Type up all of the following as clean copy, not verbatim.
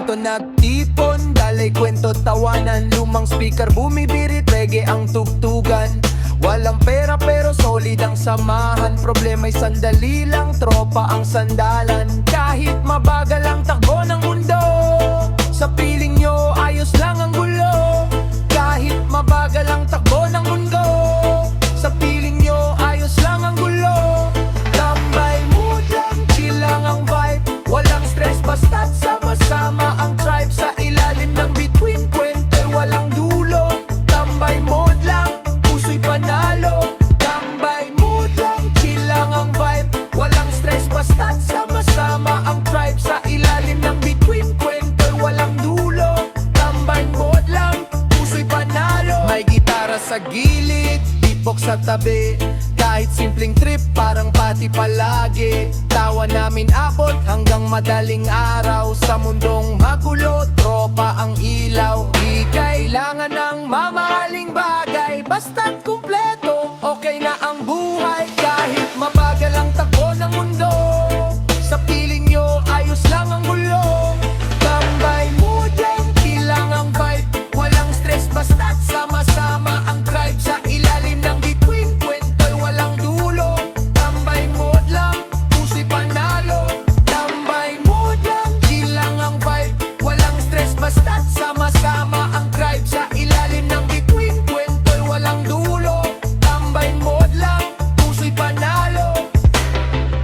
dito nagtipon, dalay kwento tawanan, lumang speaker bumibirit, reggae ang tugtugan. Walang pera pero solid ang samahan, problema'y sandali lang, tropa ang sandalan. Kahit mabagal ang takbo ng mundo, sa piling nyo ayos lang ang gulo. Kahit mabagal ang takbo ng mundo, sa piling nyo ayos lang ang gulo. Tambay mood lang, chill lang ang vibe, walang stress basta't sama-sama ang tribe. Sa ilalim ng between, kwento'y walang dulo. Tambay mood lang, puso'y panalo. Tambay mood lang, chill lang ang vibe, walang stress basta't sama-sama ang tribe. Sa ilalim ng between, kwento'y walang dulo. Tambay mood lang, puso'y panalo. May gitara sa gilid, beatbox sa tabi, kahit simpleng trip parang pati palagi. Tawa namin abot hanggang madaling araw, sa mundong magulo, tropa ang ilaw. Di kailangan ng mamahaling bagay, basta't kumpleto, okay na ang buhay. Kahit mabagal ang takbo ng mundo, sa piling nyo ayos lang ang gulo. Tambay mood lang, kilang ang vibe, walang stress basta't sama-sama ang tribe. Sa ilalim ng between, kwento'y walang dulo. Tambay mood lang, puso'y panalo. Tambay mood lang, kilang ang vibe, walang stress basta't sama-sama ang tribe. Sa ilalim ng between, kwento'y walang dulo. Tambay mood lang, puso'y panalo.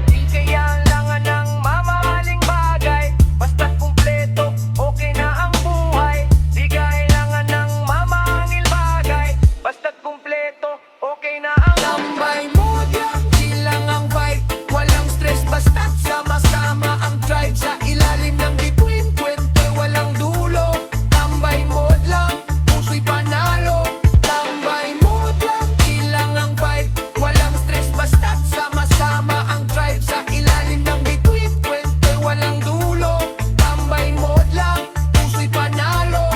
Di kailangan ng mamahaling bagay, basta't kumpleto, okay na ang buhay. Di kailangan ng mamahangil bagay, basta't kumpleto, okay na ang tambay mood lang, chill lang ang vibe, walang stress basta't sama-sama ang tribe. Sa ilalim ng between, kwento'y walang dulo. Tambay mood lang, puso'y panalo. Tambay mood lang, chill lang ang vibe, walang stress basta't sama-sama ang tribe. Sa ilalim ng between, kwento'y walang dulo. Tambay mood lang, puso'y panalo.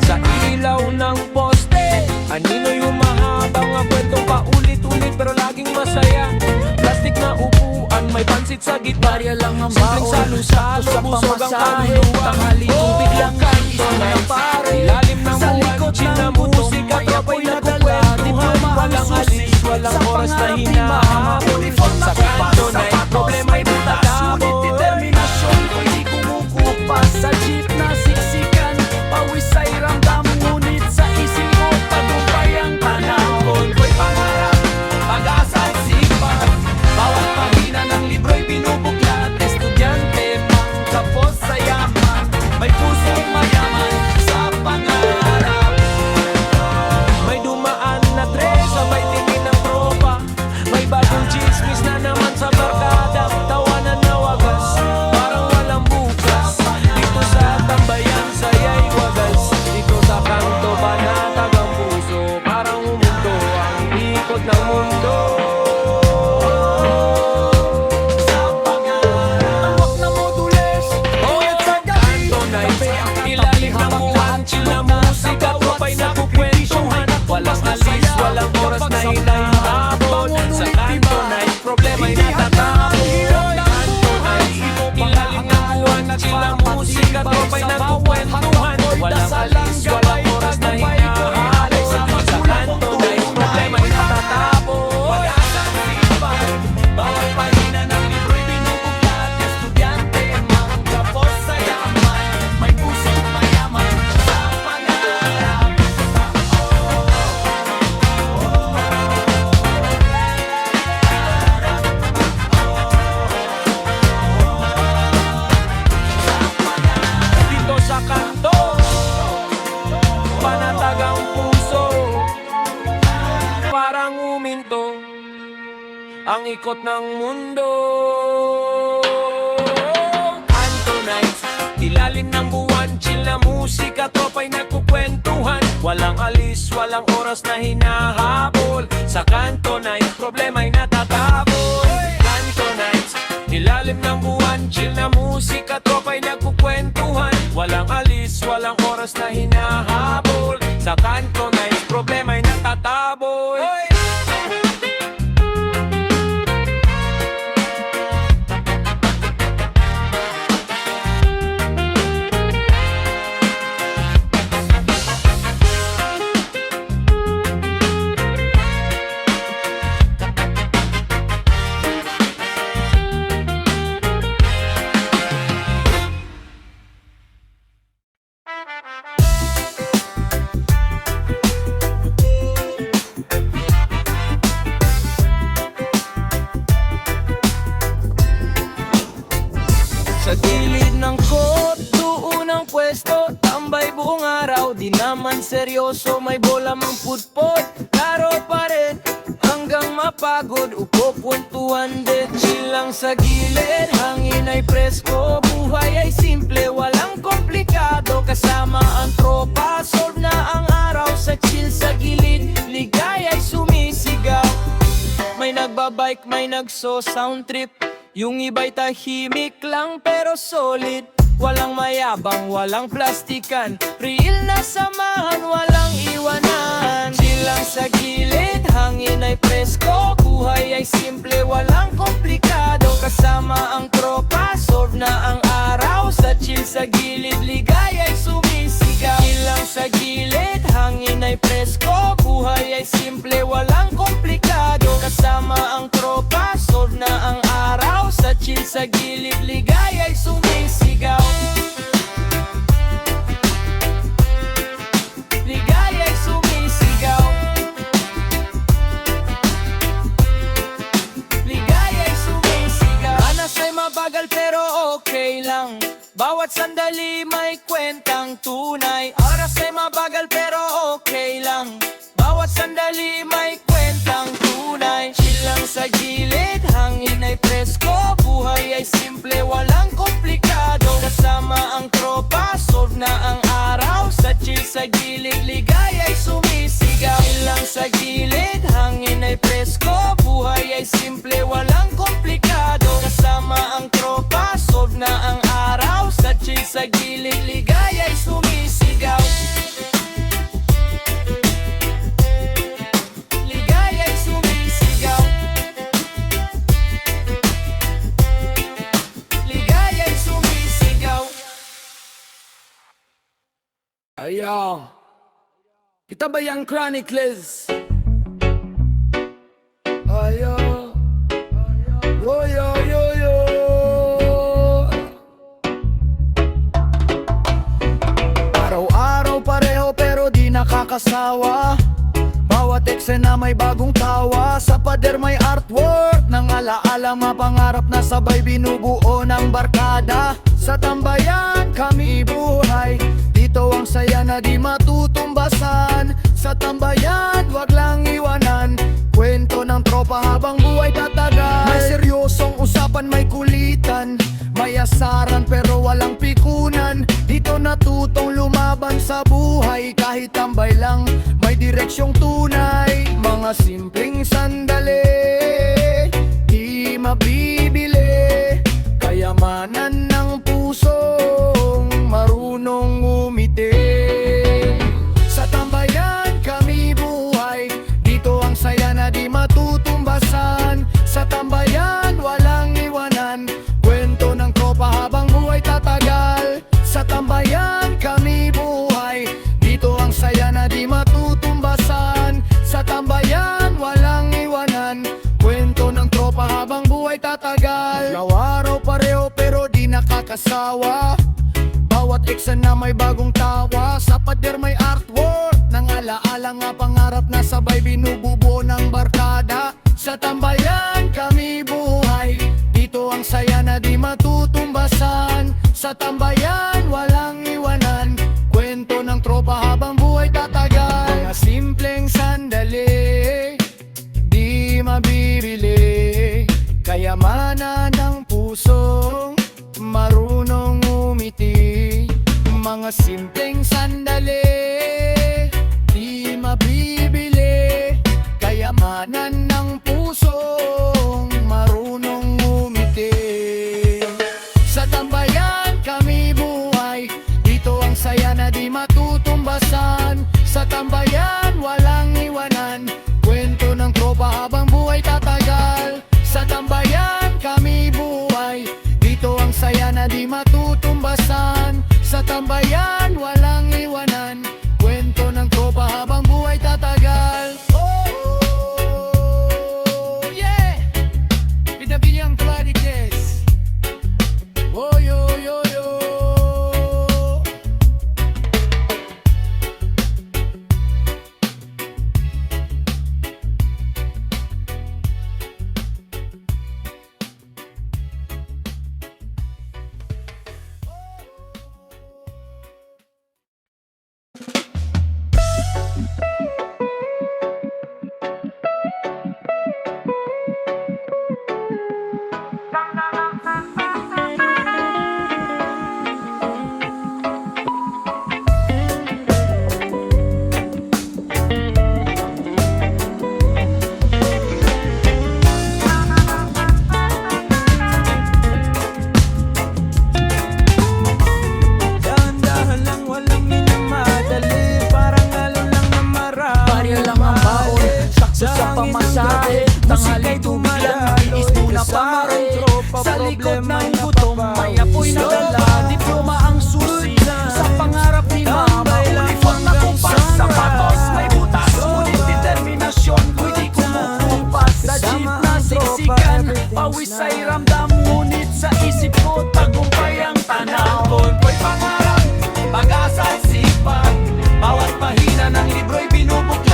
Sa ilaw ng poste, anino'y humahabang ang kwento paulit-ulit pero laging masaya. Plastic na upuan, may pansit sa gitna, Barya lang ang simpleng baon, salo-salo, sa busog ang pamasahe, kaluluwa. tanghali tubig lang kahit Nice. pare. Ilalim ng Sa buwan, likod chill na ng musika, musika, tropo'y ako'y nagkukwentuhan. nadala, Walang susi, alis, walang sa oras na pangarap ni hinahabol. Mama. Sa kanto na problema'y Ngunit tatabol. determinasyon ko'y di kumukupa. Sa jeep na siksikan, pawis ay ramdam. Ngunit sa isip ko, tagumpay ang panahon. Ko'y pangarap, pag-asa at sipag. Bawat pahina ng libro'y binubuklat. Estudyante, pangkapos sa yaman, may pusong mayaman sa pangarap. May dumaan na tres, sabay tingin ng tropa. May bagong chismis na naman sa barkada. Tawanan na wagas, parang walang bukas. Dito sa tambayan, saya'y wagas. Dito sa kanto, banatag ang puso. Parang umundo ang ikot ng mundo. Sa pangarap, wag na modules. Oyat sa gabi, Kanto na kape ang ilalim ng buwan, chill na musika, tropa'y nagkukwentuhan. Walang alis, walang oras na hinahabol. Sa kanto na'y problema'y natatapon. Kanto na'y ilalim ng buwan, chill na musika, tropa'y nagkukwentuhan. Walang alis, walang oras na hinahabol. Sa kanto na'y problema'y natatapon. ganito ang ikot ng mundo. Kanto Nights, ilalim ng buwan, chill na musika, tropa'y nagkukwentuhan. Walang alis, walang oras na hinahabol. Sa Kanto Nights, problema'y natatabol. Kanto Nights, ilalim ng buwan, chill na musika, tropa'y nagkukwentuhan. Walang alis, walang oras na hinahabol. Sa Kanto Nights, problema'y natatabol. Sa gilid ng court, doon ang pwesto, tambay buong araw, di naman seryoso, may bola mang putpot. Laro pa rin, hanggang mapagod, upo puntuan din. Chill lang sa gilid, hangin ay presko, buhay ay simple, walang komplikado. Kasama ang tropa, solve na ang araw, sa chill sa gilid, ligay ay sumisigaw. May nagbabike, may nagso-sound trip, yung iba'y tahimik lang pero solid. Walang mayabang, walang plastikan, real na samahan, walang iwanan. Chill lang sa gilid, hangin ay presko, buhay ay simple, walang komplikado. Kasama ang tropa, solve na ang araw, sa chill sa gilid, ligay ay sumisigaw. Chill lang sa gilid, hangin ay presko, buhay ay simple, walang komplikado. Kasama ang tropa, solve na ang araw, sa chill sa gilid, ligay ay sumisigaw. Ligay ay sumisigaw. Ligay ay sumisigaw. Anas ay mabagal pero okay lang, bawat sandali may kwentang tunay. Oras ay mabagal pero okay lang, bawat sandali may kwentang tunay. Chill lang sa gilid, hangin ay presko, buhay ay simple, walang komplikado. Kasama ang tropa, solve na ang araw, sa chill sa gilid, ligay ay sumisigaw. Chill lang sa gilid, hangin ay presko, buhay ay simple, walang komplikado. Kasama ang tropa, solve na ang araw, sa chill sa gilid, ligay ay sumisigaw. Ligay ay sumisigaw. Ligay ay sumisigaw. Ayo, kita ba yung Chronicles? Ayo, yo yo yo yo. Araw-araw pareho pero di nakakasawa, bawat eksena may bagong tawa. Sa pader may artwork ng alaala, mapangarap na sabay binubuo ng barkada. Sa tambayan kami buhay, dito ang saya na di matutumbasan. Sa tambayan wag lang iwanan, kwento ng tropa habang buhay tatagal. May seryosong usapan, may kulitan, may asaran pero walang pikunan. Dito natutong lumaban sa buhay, kahit tambay lang may direksyong tunay. Mga simpleng sandali, di mabibili, kayamanan ng pusong marunong umiti. Sa tambayan kami buhay, dito ang saya na di matutumbasan. Sa tambayan walang iwanan, kwento ng tropa habang buhay tatagal. Sa tambayan kami buhay, dito ang saya na di matutumbasan. Sa tambayan walang iwanan, kwento ng tropa habang buhay tatagal. Araw-araw pareho pero di nakakasawa, bawat eksena may bagong tawa. Sa pader may artwork ng alaala, nga pangarap na sabay binububo ng barkada. Sa tambayan kami buhay, dito ang saya na di matutumbasan. Sa tambayan walang iwanan, kwento ng tropa habang buhay tatagal. Mga simpleng sandali, di mabibili. Kayamanan ng puso, marunong umiti. Mga simpleng sandali, di mabibili. Kayamanan ng puso, marunong umiti. Sa tambayan kami buhay, dito ang saya na di matutumbasan. Sa tambayan walang iwanan, kwento ng tropa habang buhay tatagal. Sa tambayan kami buhay, dito ang saya na di matutumbasan. Sa tambayan walang iwanan, kwento ng tropa habang buhay tatagal. Oh, yeah! Pinabinyang Clarites. Oh, yo, yo, yo. Dahan-dahan lang, walang minamadali. Parang alon lang na marami. Barya lang ang baon, sakto sa pamasahe. Tanghali tumilang, tiis muna pare. Sa likod ng gutom, may apoy na dala. Diploma ang susi sa pangarap ni mama. Uniform na kumpas, sapatos, may butas. Ngunit determinasyon, ko'y di kumukumpas. Sa jeep na siksikan, pawis ay ramdam. Ngunit sa isip ko, tagumpay ang tanawon. Ko'y pangarap, pag-asa at sipag. Bawat pahina ng libro'y binubuklat.